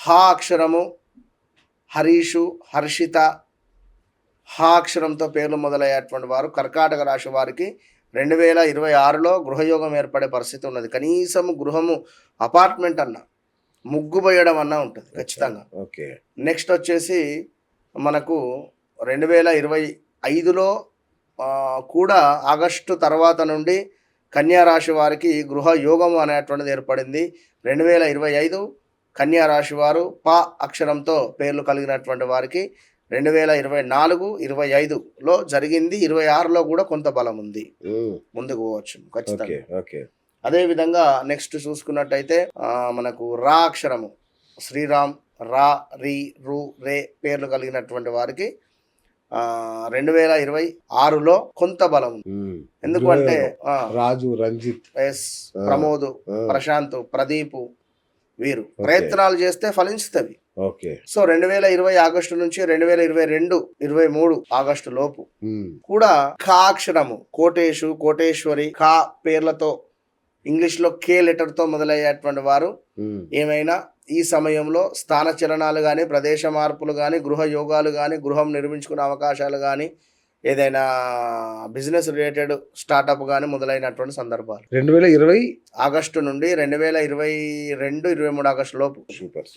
హా అక్షరము హరీషు, హర్షిత, హా అక్షరంతో పేర్లు మొదలయ్యేటువంటి వారు కర్కాటక రాశి వారికి 2026లో గృహయోగం ఏర్పడే పరిస్థితి ఉన్నది. కనీసం గృహము అపార్ట్మెంట్ అన్న ముగ్గు పోయడం అన్నా ఉంటుంది ఖచ్చితంగా. ఓకే. నెక్స్ట్ వచ్చేసి మనకు 2025లో కూడా ఆగస్టు తర్వాత నుండి కన్యా రాశి వారికి గృహ యోగం అనేటువంటిది ఏర్పడింది. 2025 కన్యా రాశి వారు ప అక్షరంతో పేర్లు కలిగినటువంటి వారికి 2024, 25లో జరిగింది. 26లో కూడా కొంత బలం ఉంది, ముందుకు పోవచ్చు ఖచ్చితంగా. ఓకే. అదేవిధంగా నెక్స్ట్ చూసుకున్నట్టయితే మనకు రా అక్షరము శ్రీరామ్, రా, రి, రు, రే పేర్లు కలిగినటువంటి వారికి 2026లో కొంత బలం ఉంది. ఎందుకంటే రాజు, రంజిత్, ఎస్, ప్రమోద్, ప్రశాంత్, ప్రదీప్ వీరు ప్రయత్నాలు చేస్తే ఫలించుతవి. సో 2020 ఆగస్టు నుంచి 2022, 23 ఆగస్టు లోపు కూడా ఖా అక్షరము కోటేశు, కోటేశ్వరి, ఖా పేర్లతో ఇంగ్లీష్లో కే లెటర్తో మొదలయ్యేటువంటి వారు ఏమైనా ఈ సమయంలో స్థాన చలనాలు కానీ, ప్రదేశ మార్పులు కానీ, గృహ యోగాలు కానీ, గృహం నిర్మించుకునే అవకాశాలు కానీ, ఏదైనా బిజినెస్ రిలేటెడ్ స్టార్టప్ కానీ మొదలైనటువంటి సందర్భాలు 2020 ఆగస్టు నుండి 2022, 23 ఆగస్టు లోపు. సూపర్.